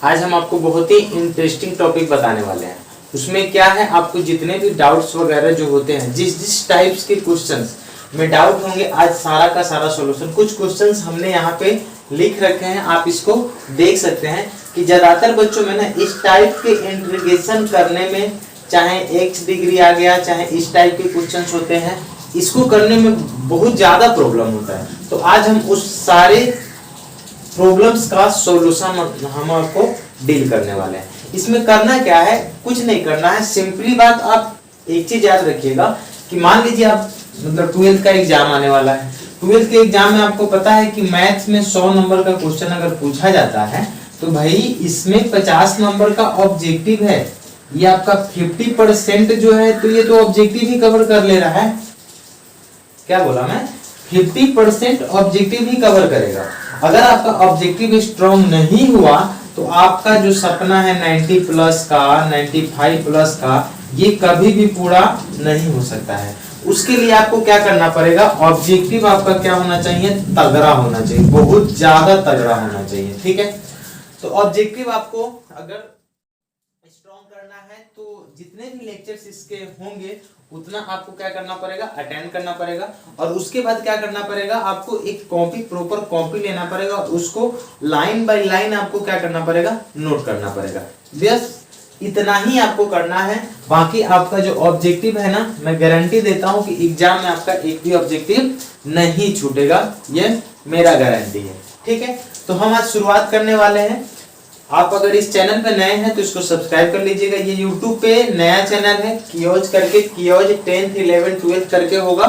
आज हम आपको बहुत ही इंटरेस्टिंग टॉपिक बताने वाले हैं। उसमें क्या है, आपको जितने भी डाउट्स वगैरह जो होते हैं, जिस टाइप्स के क्वेश्चंस में डाउट होंगे, आज सारा का सारा सॉल्यूशन। कुछ क्वेश्चंस हमने यहाँ पे लिख रखे हैं, आप इसको देख सकते हैं कि ज्यादातर बच्चों में ना इस टाइप के इंटीग्रेशन करने में, चाहे x डिग्री आ गया, चाहे इस टाइप के क्वेश्चंस होते हैं, इसको करने में बहुत ज्यादा प्रॉब्लम होता है। तो आज हम उस सारे प्रॉब्लम्स का सॉल्यूशन हम आपको डील करने वाले हैं। इसमें करना क्या है, कुछ नहीं करना है। सिंपली बात, आप एक चीज याद रखिएगा कि मान लीजिए आप मतलब 12th का एग्जाम आने वाला है। 12th के एग्जाम में आपको पता है कि मैथ्स में 100 नंबर का क्वेश्चन अगर पूछा जाता है तो भाई इसमें 50 नंबर का ऑब्जेक्टिव है। ये आपका 50% जो है, तो ये तो ऑब्जेक्टिव ही कवर कर ले रहा है। क्या बोला मैं, 50% ऑब्जेक्टिव ही कवर करेगा। अगर आपका ऑब्जेक्टिव स्ट्रॉन्ग नहीं हुआ तो आपका जो सपना है 90 प्लस का, 95 प्लस का, ये कभी भी पूरा नहीं हो सकता है। उसके लिए आपको क्या करना पड़ेगा, ऑब्जेक्टिव आपका क्या होना चाहिए, तगड़ा होना चाहिए, बहुत ज्यादा तगड़ा होना चाहिए। ठीक है, तो ऑब्जेक्टिव आपको अगर स्ट्रॉन्ग करना है तो जितने भी लेक्चर्स इसके होंगे उतना आपको क्या करना पड़ेगा, अटेंड करना पड़ेगा। और उसके बाद क्या करना पड़ेगा, आपको एक कॉपी, प्रॉपर कॉपी लेना पड़ेगा और उसको लाइन बाय लाइन आपको क्या करना पड़ेगा, नोट करना पड़ेगा। बस इतना ही आपको करना है। बाकी आपका जो ऑब्जेक्टिव है ना, मैं गारंटी देता हूं कि एग्जाम में आपका एक भी ऑब्जेक्टिव नहीं छूटेगा, ये मेरा गारंटी है। ठीक है, तो हम आज शुरुआत करने वाले हैं। आप अगर इस चैनल पे नए हैं तो इसको सब्सक्राइब कर लीजिएगा। ये YouTube पे नया चैनल है, कियोज करके, कियोज 10th 11th 12th करके होगा।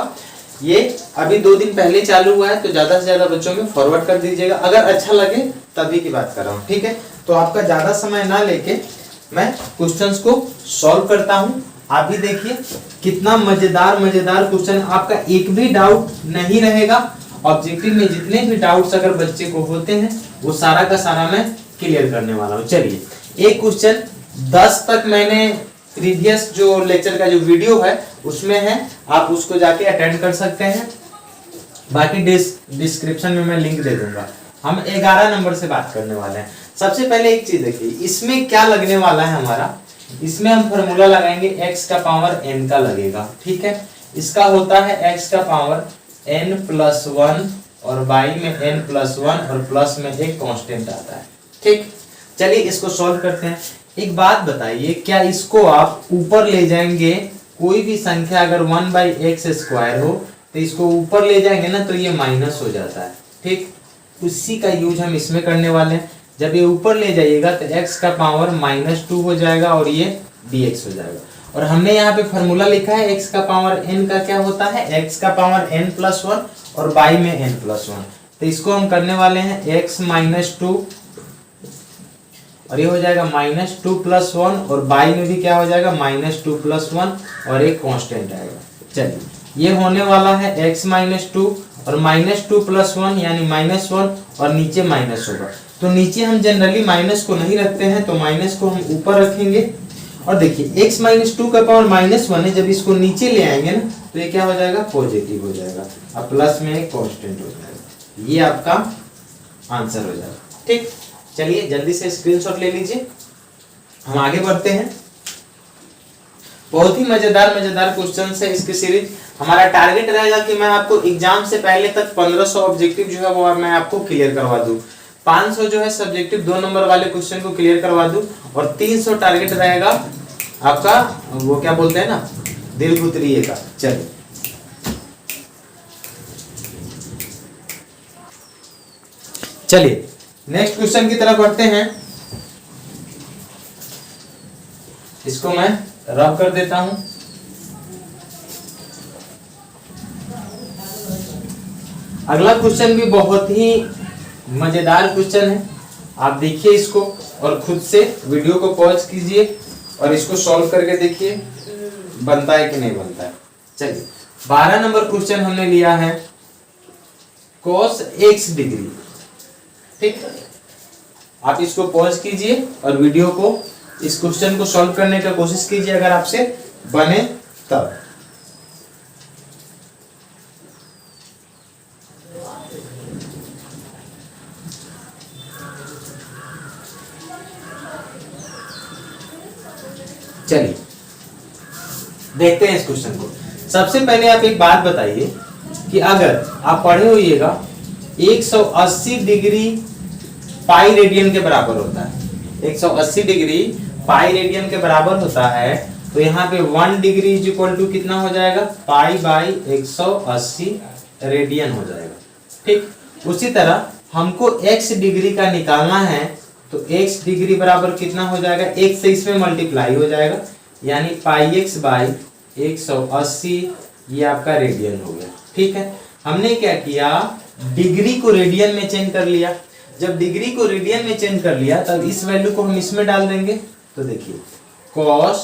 ये अभी 2 दिन पहले चालू हुआ है, तो ज्यादा से ज्यादा बच्चों में फॉरवर्ड कर दीजिएगा। अगर अच्छा लगे तभी की बात कर रहा हूँ। ठीक है, तो आपका ज्यादा समय ना लेके मैं क्वेश्चंस को सॉल्व करता हूँ। आप भी देखिए कितना मजेदार मजेदार क्वेश्चन, आपका एक भी डाउट नहीं रहेगा। ऑब्जेक्टिव में जितने भी डाउट्स अगर बच्चे को होते हैं वो सारा का सारा मैं क्लियर करने वाला हूँ। चलिए, एक क्वेश्चन 10 तक मैंने प्रीवियस जो लेक्चर का जो वीडियो है उसमें है, आप उसको जाके अटेंड कर सकते हैं। बाकी डिस्क्रिप्शन में मैं लिंक दे दूंगा। हम 11 नंबर से बात करने वाले हैं। सबसे पहले एक चीज देखिए, इसमें क्या लगने वाला है हमारा, इसमें हम फॉर्मूला लगाएंगे, x का पावर n का लगेगा। ठीक है, इसका होता है x का पावर n+1 और y में n+1 और प्लस में एक कांस्टेंट आता है। ठीक, चलिए इसको सॉल्व करते हैं। एक बात बताइए, क्या इसको आप ऊपर ले जाएंगे, कोई भी संख्या अगर 1/x² हो तो इसको ऊपर ले जाएंगे ना तो ये माइनस हो जाता है। ठीक, उसी का यूज हम इसमें करने वाले हैं। जब ये ऊपर ले जाइएगा तो x का पावर -2 हो जाएगा और ये dx हो जाएगा। और हमने यहाँ पे फॉर्मूला लिखा है, x का पावर n का क्या होता है, x का पावर n+1 और y में n+1। तो इसको हम करने वाले हैं x -2 और ये हो जाएगा -2 + 1 और y में भी क्या हो जाएगा, -2 + 1 और एक कांस्टेंट आएगा। चलिए, ये होने वाला है x -2 और -2 + 1 यानी -1 और नीचे माइनस होगा। तो नीचे हम जनरली माइनस को नहीं रखते हैं, तो माइनस को हम ऊपर रखेंगे। और देखिए x -2 का पावर -1 है, जब इसको नीचे ले आएंगे ना तो ये क्या हो जाएगा, पॉजिटिव हो जाएगा और प्लस में एक कांस्टेंट हो जाएगा। ये आपका आंसर हो जाएगा। ठीक, चलिए जल्दी से स्क्रीनशॉट ले लीजिए, हम आगे बढ़ते हैं। बहुत ही मजेदार मजेदार क्वेश्चंस है इसकी सीरीज। हमारा टारगेट रहेगा कि मैं आपको एग्जाम से पहले तक 1500 ऑब्जेक्टिव जो है वो मैं आपको क्लियर करवा दूं। 500 जो है सब्जेक्टिव 2 नंबर वाले क्वेश्चन को क्लियर करवा दूं और 300 टारगेट रहेगा आपका, वो क्या बोलते हैं ना, दिल गुतरिए का। चलिए, चलिए नेक्स्ट क्वेश्चन की तरफ बढ़ते हैं। इसको मैं रब कर देता हूं। अगला क्वेश्चन भी बहुत ही मजेदार क्वेश्चन है। आप देखिए इसको और खुद से वीडियो को पॉज कीजिए और इसको सॉल्व करके देखिए बनता है कि नहीं बनता है। चलिए, 12 नंबर क्वेश्चन हमने लिया है, cos x डिग्री। ठीक, आप इसको पॉज कीजिए और वीडियो को, इस क्वेश्चन को सॉल्व करने का कोशिश कीजिए अगर आपसे बने तब। चलिए देखते हैं इस क्वेश्चन को। सबसे पहले आप एक बात बताइए कि अगर आप पढ़े होइएगा 180 डिग्री पाई रेडियन के बराबर होता है, 180 डिग्री पाई रेडियन के बराबर होता है, तो यहाँ पे 1 डिग्री इज इक्वल टू कितना हो जाएगा, पाई बाई 180 रेडियन हो जाएगा। ठीक, उसी तरह हमको x डिग्री का निकालना है, तो x डिग्री बराबर कितना हो जाएगा, एक से इसमें मल्टीप्लाई हो जाएगा, यानी पाई x बाई 180, ये आपका रेडियन हो गया। ठीक है, हमने क्या किया, डिग्री को रेडियन में चेंज कर लिया। जब डिग्री को रेडियन में चेंज कर लिया तब इस वैल्यू को हम इसमें डाल देंगे, तो देखिए cos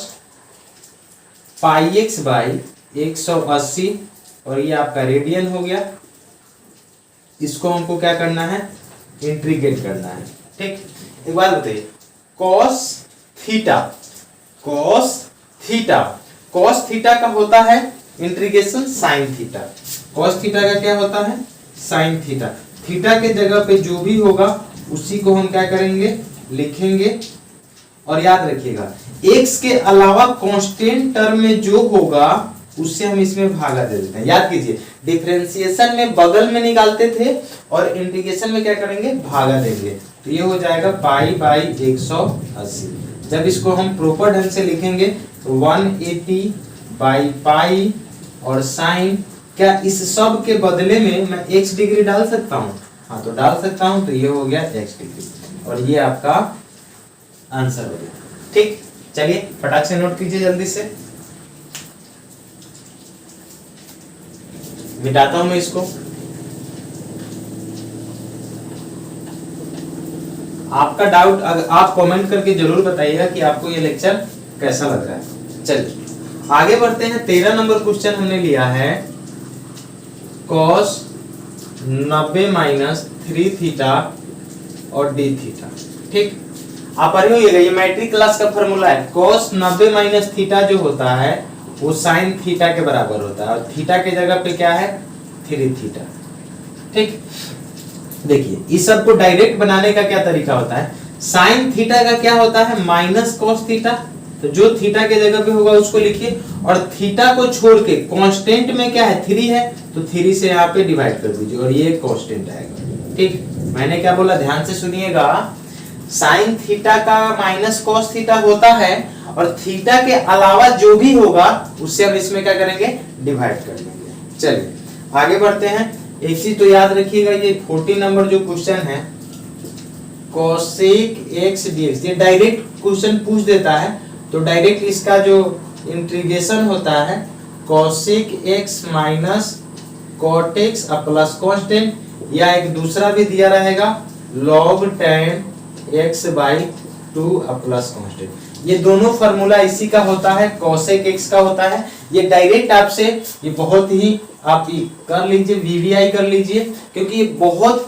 पाई x बाई 180 और ये आपका रेडियन हो गया। इसको हमको क्या करना है, इंटीग्रेट करना है। ठीक, एक बात बताइए, cos थीटा, cos थीटा का होता है integration sin theta. cos theta का क्या होता है, sin थीटा। थीटा के जगह पे जो भी होगा उसी को हम क्या करेंगे, लिखेंगे। और याद रखिएगा x के अलावा कांस्टेंट टर्म में जो होगा उससे हम इसमें भागा दे देते हैं। याद कीजिए, डिफरेंशिएशन में बगल में निकालते थे और इंटीग्रेशन में क्या करेंगे, भागा देंगे। तो ये हो जाएगा पाई बाई 180। जब इसको हम प्रॉपर ढंग से लिखेंगे तो 180 बाई पाई और साइन, क्या इस सब के बदले में मैं x डिग्री डाल सकता हूँ, हाँ तो डाल सकता हूँ, तो ये हो गया x डिग्री और ये आपका आंसर हो गया। ठीक, चलिए फटाक से नोट कीजिए जल्दी से, मिटाता हूं मैं इसको। आपका डाउट आप कमेंट करके जरूर बताइएगा कि आपको ये लेक्चर कैसा लग रहा है। चलिए आगे बढ़ते हैं। 13 नंबर क्वेश्चन हमने लिया है, cos 90 माइनस 3 थीटा और d थीटा। ठीक, आप पढ़े होइएगा, ये मैट्रिक क्लास का फॉर्मूला है। cos 90 माइनस थीटा जो होता है वो sin थीटा के बराबर होता है और थीटा के जगह पे क्या है, 3 थीटा। ठीक, देखिए इस सब को डायरेक्ट बनाने का क्या तरीका होता है, sin थीटा का क्या होता है, माइनस cos थीटा। तो जो थीटा के जगह पे होगा उसको लिखिए और थीटा को छोड़ के कांस्टेंट में क्या है, 3 है, तो 3 से यहाँ पे डिवाइड कर दीजिए और ये कांस्टेंट आएगा। ठीक, मैंने क्या बोला, ध्यान से सुनिएगा, साइन थीटा का माइनस कॉस थीटा होता है और थीटा के अलावा जो भी होगा उससे हम इसमें क्या करेंगे, डिवाइड कर देंगे। चलिए आगे बढ़ते हैं। एक चीज तो याद रखिएगा, ये 40 नंबर जो क्वेश्चन है, cosec x dx, ये डायरेक्ट क्वेश्चन पूछ देता है, तो डायरेक्ट इसका जो इंटीग्रेशन होता है cosec x minus cot x plus constant, या एक दूसरा भी दिया रहेगा log tan x by 2 plus constant. ये दोनों फार्मूला इसी का होता है, cosec x का होता है। ये डायरेक्ट आपसे, ये बहुत ही आप कर लीजिए, वीवीआई कर लीजिए, क्योंकि ये बहुत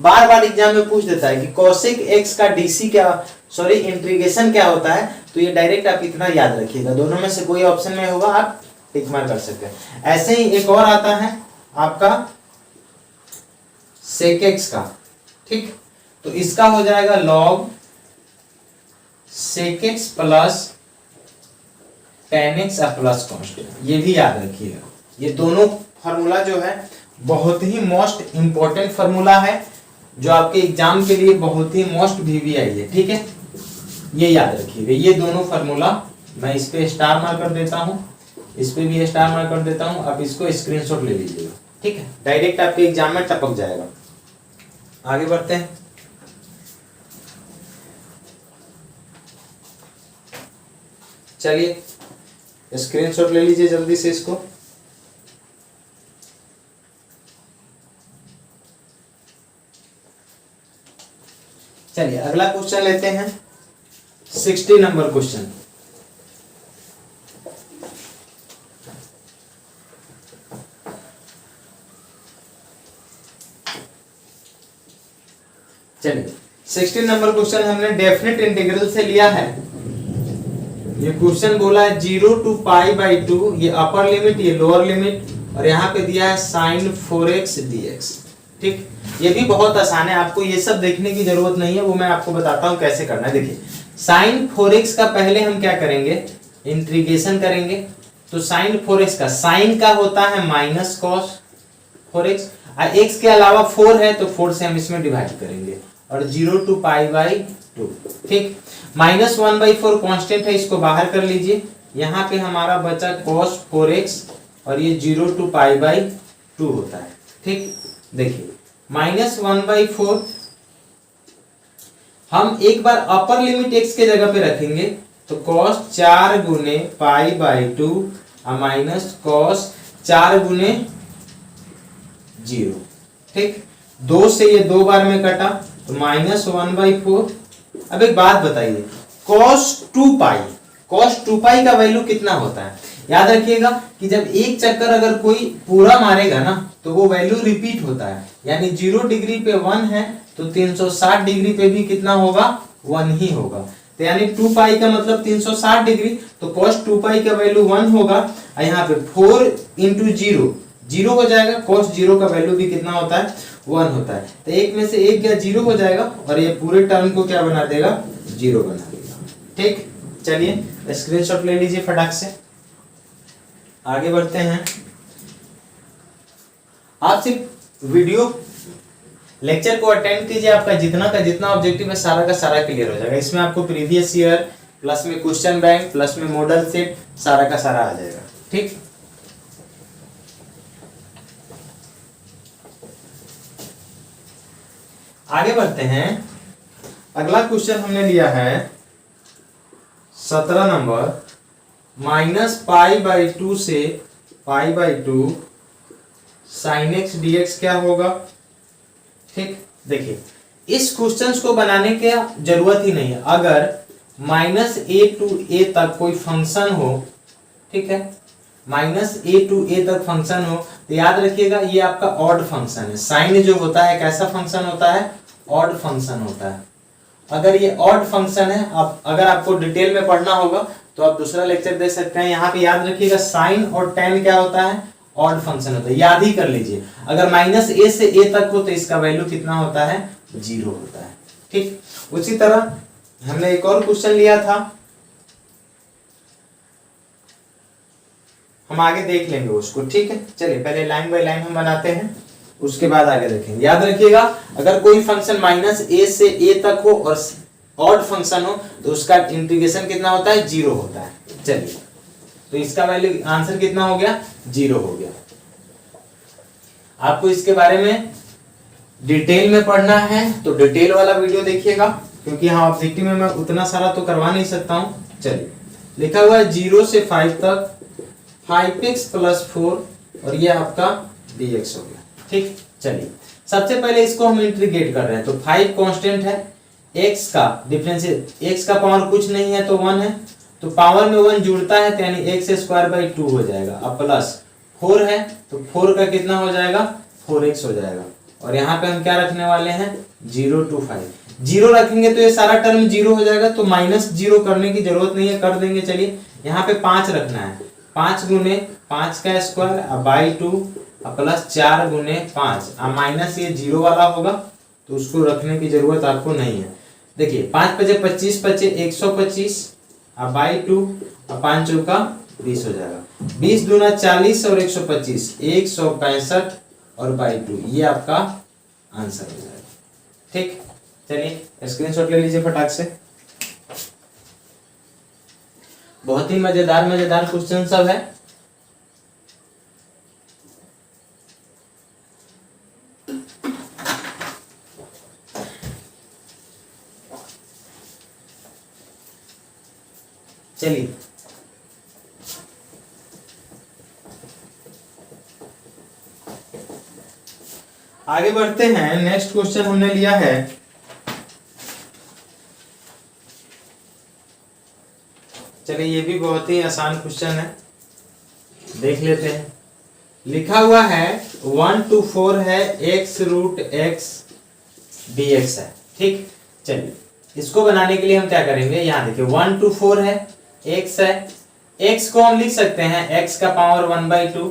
बार बार एग्जाम में पूछ देता है कि cosec x का डीसी क्या, सॉरी इंटीग्रेशन क्या होता है। तो ये डायरेक्ट आप इतना याद रखिएगा, दोनों में से कोई ऑप्शन में होगा आप टिक मार कर सकते हैं। ऐसे ही एक और आता है आपका sec x का। ठीक, तो इसका हो जाएगा log sec x plus tan x plus constant. ये भी याद रखिएगा, ये दोनों फार्मूला जो है बहुत ही मोस्ट इंपॉर्टेंट फार्मूला है, जो आपके एग्जाम के लिए बहुत ही मोस्ट वीवीआई है। ठीक है, ये याद रखिएगा, ये दोनों फार्मूला मैं इस पे स्टार मार कर देता हूं, इस पे भी स्टार मार कर देता हूं, आप इसको स्क्रीनशॉट ले लीजिएगा। ठीक है, डायरेक्ट आपके एग्जाम में टपक जाएगा। आगे बढ़ते हैं। चलिए स्क्रीनशॉट ले लीजिए जल्दी से इसको। चलिए अगला क्वेश्चन लेते हैं, 60 नंबर क्वेश्चन। चलिए 60 नंबर क्वेश्चन हमने डेफिनेट इंटीग्रल से लिया है। ये क्वेश्चन बोला है 0 to पाई बाई 2, ये अपर लिमिट, ये लोअर लिमिट, और यहाँ पे दिया है sin 4x dx। ठीक, ये भी बहुत आसान है, आपको ये सब देखने की जरूरत नहीं है, वो मैं आपको बताता हूँ कैसे करना है। देखिए sin 4x का पहले हम क्या करेंगे, इंटीग्रेशन करेंगे तो साइन 4x का, साइन का होता है माइनस कॉस 4x, और x के अलावा 4 है तो 4 से हम इसमें डिवाइड करेंगे, और 0 टू पाई बाई 2। ठीक, -1/4 कांस्टेंट है, इसको बाहर कर लीजिए। यहाँ पे हमारा बचा cos 4x और ये 0 टू पाई बाई 2 होता है। ठीक, देखिए -1/4 हम एक बार अपर लिमिट x के जगह पे रखेंगे तो cos 4 गुने पाई बाई 2 और माइनस cos 4 गुने 0। ठीक, 2 से ये 2 बार में कटा तो -1/4। अब एक बात बताइए, cos 2 पाई का वैल्यू कितना होता है? याद रखिएगा कि जब एक चक्कर अगर कोई पूरा मारेगा ना तो वो वैल्यू रिपीट होता है, यानी 0 डिग्री पे 1 है तो 360 डिग्री पे भी कितना होगा? 1 ही होगा। तो यानी 2 पाई का मतलब 360 डिग्री, तो cos 2 पाई का वैल्यू 1 होगा, और यहाँ पे 4 इंटू 0 हो जाएगा। cos 0 का वैल्यू भी कितना होता है? 1 होता है। तो एक में से एक क्या 0 हो जाएगा और ये पूरे टर्म को क्या बना देगा? 0 बना देगा। ठीक, चलिए स्क्रीनशॉट ले लीजिए फटाक से, आगे बढ़ते हैं। आप सिर्फ वीडियो लेक्चर को अटेंड कीजिए, आपका जितना का जितना ऑब्जेक्टिव है सारा का सारा क्लियर हो जाएगा। इसमें आपको प्रीवियस ईयर प्लस में क्वेश्चन बैंक प्लस में मॉडल सेट सारा का सारा आ जाएगा। ठीक, आगे बढ़ते हैं। अगला क्वेश्चन हमने लिया है 17 नंबर, -π/2 से π/2 sin x dx क्या होगा? ठीक, देखिए इस क्वेश्चंस को बनाने की जरूरत ही नहीं है। अगर -a to a तक कोई फंक्शन हो, ठीक है, -a to a तक फंक्शन हो तो याद रखिएगा ये आपका ऑड फंक्शन है। साइन जो होता है कैसा फंक्शन होता है? ऑड फंक्शन होता है। अगर ये ऑड फंक्शन है, आप अगर आपको डिटेल में पढ़ना होगा तो आप दूसरा लेक्चर देख सकते हैं। यहाँ पे याद रखिएगा साइन और tan क्या होता है? ऑड फंक्शन होता है, याद ही कर लीजिए। अगर -a से a तक हो तो इसका वैल्यू कितना होता है? 0 होता है। ठीक, उसी तरह हमने एक और क्वेश्चन लिया था, हम आगे देख लेंगे उसको। ठीक है, चलिए पहले लाइन बाय लाइन हम बनाते हैं, उसके बाद आगे देखेंगे। याद रखिएगा अगर कोई फंक्शन -a से a तक हो और ऑड फंक्शन हो तो उसका इंटीग्रेशन कितना होता है? 0 होता है। चलिए, तो इसका वैल्यू आंसर कितना हो गया? 0 हो गया। आपको इसके बारे में डिटेल में पढ़ना है तो डिटेल वाला वीडियो देखिएगा, क्योंकि यहाँ ऑब्जेक्टिव में मैं उतना सारा तो करवा नहीं सकता हूँ। चलिए, लिखा हुआ है 0 से 5 तक 5x + 4 और ये आपका dx हो गया। ठीक, चलिए सबसे पहले इसको हम इंटीग्रेट कर रहे हैं तो 5 कांस्टेंट है, x का डिफरेंशियल, x का पावर कुछ नहीं है तो 1 है, तो पावर में 1 जुड़ता है तो यानी x²/2 हो जाएगा। अब प्लस 4 है तो 4 का कितना हो जाएगा? 4x हो जाएगा। और यहाँ पे हम क्या रखने वाले हैं? 0 to 5। 0 रखेंगे तो ये सारा टर्म 0 हो जाएगा, तो -0 करने की जरूरत नहीं है, कर देंगे। चलिए यहाँ पे 5 रखना है, 5 गुने 5 का स्क्वायर बाई 2 प्लस 4 गुने 5, माइनस ये 0 वाला होगा तो उसको रखने की जरूरत आपको नहीं है। देखिए 5 × 5 = 25, 125 बाई 2 और 5 चौका 20 हो जाएगा। 20 दूना 40 और 125 165 और बाई 2, ये आपका आंसर हो जाएगा। ठीक, चलिए स्क्रीनशॉट ले लीजिए फटाक से। बहुत ही मजेदार क्वेश्चन सब है। चलिए आगे बढ़ते हैं। नेक्स्ट क्वेश्चन हमने लिया है चलिए ये भी बहुत ही आसान क्वेश्चन है, देख लेते हैं। लिखा हुआ है 1 to 4 है x√x dx है। ठीक, चलिए इसको बनाने के लिए हम क्या करेंगे? यहाँ देखिए 1 to 4 है, x है, x को हम लिख सकते हैं x का पावर 1/2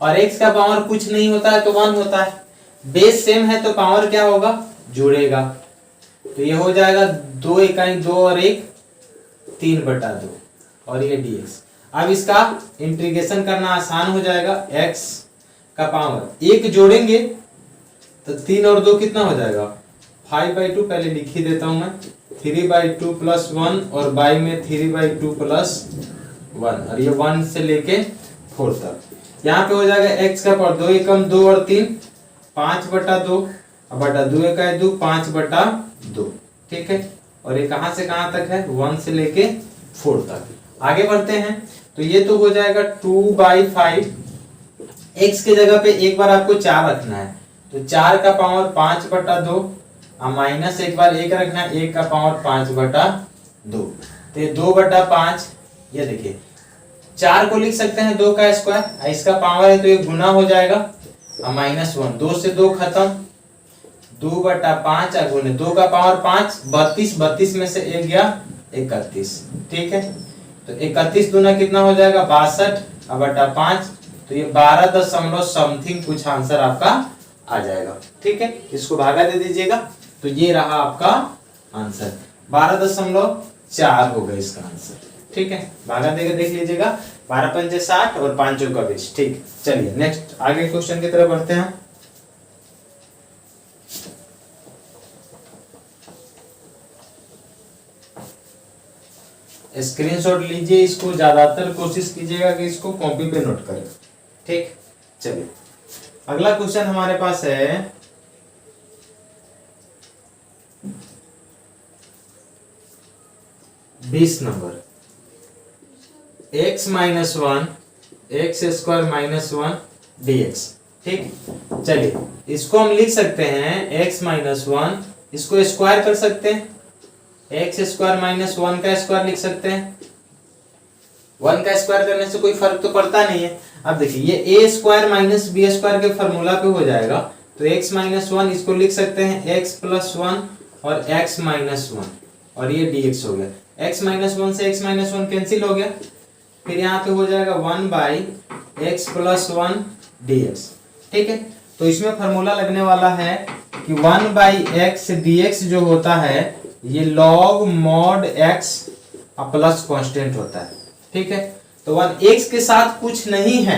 और x का पावर कुछ नहीं होता है तो 1 होता है। बेस सेम है तो पावर क्या होगा? जुड़ेगा, तो ये हो जाएगा 2 × 2 और 1 3/2। और ये dx। अब इसका इंटीग्रेशन करना आसान हो जाएगा, x का पावर एक जोड़ेंगे तो 3 और 2 कितना हो जाएगा 5/2, पहले लिख ही देता हूं मैं, 3/2 प्लस 1 और बाई में 3/2 प्लस 1 और ये 1 से लेके 4 तक। यहाँ पे हो जाएगा x का पावर 2 एकम 2 और 3 5/2 बटा 2 एक 2 5/2, ठीक है। और ये कहां से कहां तक है 1 से लेके 4 तक। आगे बढ़ते हैं तो ये तो हो जाएगा 2/5, x के जगह पे एक बार आपको 4 रखना है तो 4 का पावर 5/2 और माइनस एक बार 1 रखना है, 1 का पावर 5/2 तो ये 2/5। ये देखिए 4 को लिख सकते हैं 2 का स्क्वायर, इसका पावर है तो ये गुना हो जाएगा और -1, 2 से 2 खत्म, 2/5 गुने 2 का पावर 5 32, 32 में से 1 गया 31, ठीक है। तो 31 दूना कितना हो जाएगा 62/5, तो ये 12 दशमलव समथिंग कुछ आंसर आपका आ जाएगा, ठीक है। इसको भागा दे दीजिएगा तो ये रहा आपका आंसर 12.4 होगा इसका आंसर, ठीक है। भागा देकर देख लीजिएगा 12×5 = 60 और 5 का 20, ठीक। चलिए नेक्स्ट आगे क्वेश्चन की तरफ बढ़ते हैं। स्क्रीनशॉट लीजिए, इसको ज्यादातर कोशिश कीजिएगा कि इसको कॉपी पे नोट करें, ठीक। चलिए अगला क्वेश्चन हमारे पास है 20 नंबर, x - 1 x² - 1 dx, ठीक। चलिए इसको हम लिख सकते हैं x - 1, इसको स्क्वायर कर सकते हैं, x² - 1 का स्क्वायर लिख सकते हैं। 1 का स्क्वायर करने से कोई फर्क तो पड़ता नहीं है। अब देखिए ये a² - b² के फॉर्मूला पे हो जाएगा तो x - 1 इसको लिख सकते हैं x + 1 और x - 1 और ये dx हो गया। x - 1 से x - 1 कैंसिल हो गया, फिर यहाँ पे हो जाएगा 1/x + 1 dx, ठीक है। तो इसमें फॉर्मूला लगने वाला है कि 1/x dx जो होता है ये log mod x plus constant होता है, ठीक है। तो 1 x के साथ कुछ नहीं है,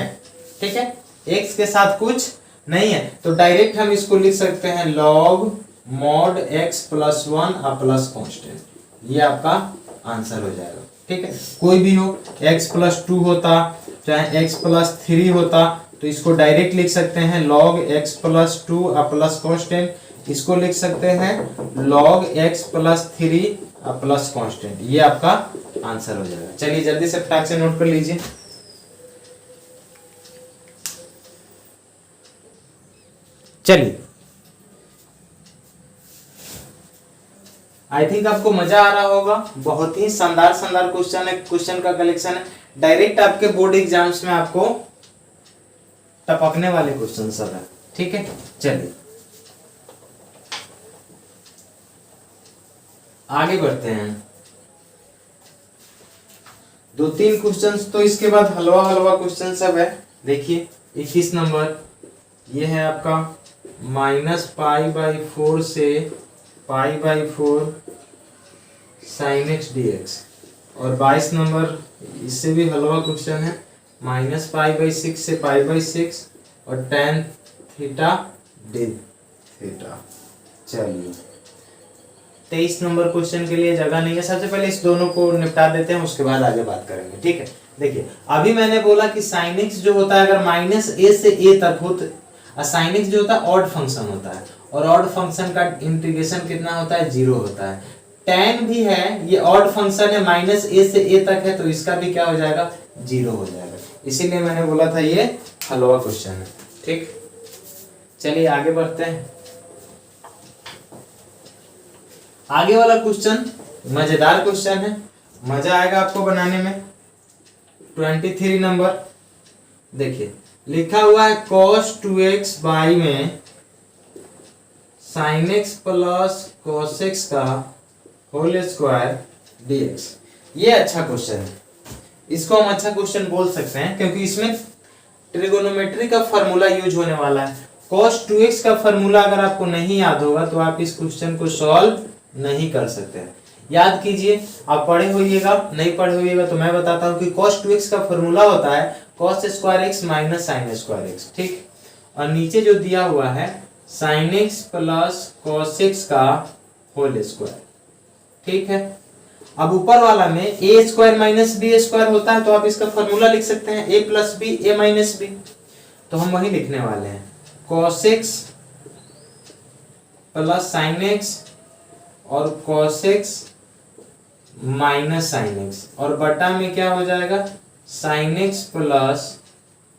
ठीक है, x के साथ कुछ नहीं है तो डायरेक्ट हम इसको लिख सकते हैं log mod x + 1 plus constant, ये आपका आंसर हो जाएगा, ठीक है। कोई भी हो x + 2 होता चाहे x + 3 होता तो इसको डायरेक्ट लिख सकते हैं log x + 2 प्लस कांस्टेंट, इसको लिख सकते हैं log x + 3 प्लस कांस्टेंट, ये आपका आंसर हो जाएगा। चलिए जल्दी से फटाक से नोट कर लीजिए। चलिए आई थिंक आपको मजा आ रहा होगा, बहुत ही शानदार शानदार क्वेश्चन है, क्वेश्चन का कलेक्शन है, डायरेक्ट आपके बोर्ड एग्जाम्स में आपको टपकने वाले क्वेश्चन सब है, ठीक है। चलिए आगे बढ़ते हैं, 2-3 क्वेश्चंस तो इसके बाद हलवा हलवा क्वेश्चन सब है। देखिए 21 नंबर ये है आपका -π/4 से π/4 sin x dx, और 22 नंबर इससे भी हलवा क्वेश्चन है -π/6 से π/6 और tan थीटा d थीटा। चलिए 23 नंबर क्वेश्चन के लिए जगह नहीं है, सबसे पहले इस दोनों को निपटा देते हैं उसके बाद आगे बात करेंगे, ठीक है। देखिए अभी मैंने बोला कि sin x जो होता है अगर -a से a तक हो तो sin x जो होता है ऑड फंक्शन होता है और ऑड फंक्शन का इंटीग्रेशन कितना होता है 0 होता है। tan भी है ये ऑड फंक्शन है -a से a तक है तो इसका भी क्या हो जाएगा 0 हो जाएगा, इसीलिए मैंने बोला था ये हलवा क्वेश्चन है, ठीक। चलिए आगे बढ़ते हैं। आगे वाला क्वेश्चन मजेदार क्वेश्चन है, मजा आएगा आपको बनाने में। 23 नंबर देखिए लिखा हुआ है cos 2x बाई में sin x plus cos x का होल स्क्वायर dx। ये अच्छा क्वेश्चन है, इसको हम अच्छा क्वेश्चन बोल सकते हैं क्योंकि इसमें ट्रिगोनोमेट्री का फॉर्मूला यूज होने वाला है। cos 2x का फॉर्मूला अगर आपको नहीं याद होगा तो आप इस क्वेश्चन को सॉल्व नहीं कर सकते हैं। याद कीजिए, आप पढ़े होइएगा, नहीं पढ़े होइएगा तो मैं बताता हूँ कि cos 2x का फॉर्मूला होता है cos square x minus sine square x, ठीक। और नीचे जो दिया हुआ है sin x plus cos x का होल स्क्वायर, ठीक है। अब ऊपर वाला में a square minus B square होता है, तो आप इसका फॉर्मूला लिख सकते हैं a plus B a minus B, तो हम वही लिखने वाले हैं cos x plus sine x और cos x minus sine x, और बटा में क्या हो जाएगा sin x plus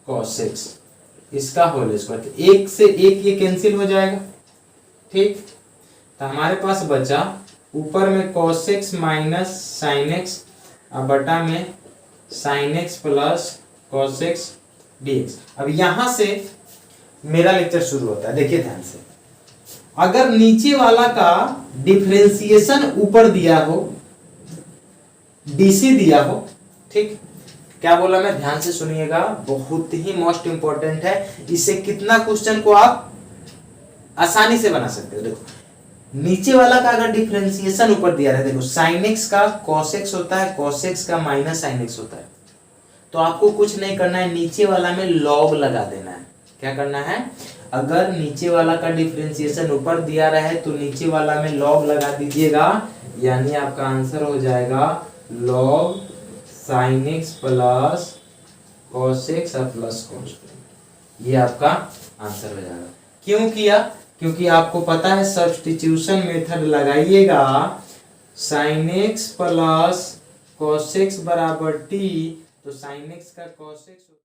cos x, इसका होल स्क्वायर। एक से एक ये कैंसिल हो जाएगा, ठीक। तो हमारे पास बचा ऊपर में cos x minus sine x और बटा में sin x plus cos x dx। अब यहां से मेरा लेक्चर शुरू होता है, देखिए ध्यान से। अगर नीचे वाला का डिफरेंशिएशन ऊपर दिया हो, डीसी दिया हो, ठीक, क्या बोला मैं, ध्यान से सुनिएगा, बहुत ही मोस्ट इंपॉर्टेंट है। इससे कितना क्वेश्चन को आप आसानी से बना सकते हो। देखो नीचे वाला का अगर डिफरेंशिएशन ऊपर दिया है, देखो sin x का cos x होता है, cos x का माइनस sin x होता है, तो आपको कुछ नहीं करना है, नीचे वाला में log लगा देना है। क्या करना है, अगर नीचे वाला का डिफरेंशिएशन ऊपर दिया रहे तो नीचे वाला में log लगा दीजिएगा, यानी आपका आंसर हो जाएगा log sin x plus cos x plus cos 2। ये आपका आंसर हो जाएगा। क्यों किया, क्योंकि आपको पता है सब्स्टिट्यूशन मेथड लगाइएगा, sin x plus cos x बराबर t, तो sin x का cos x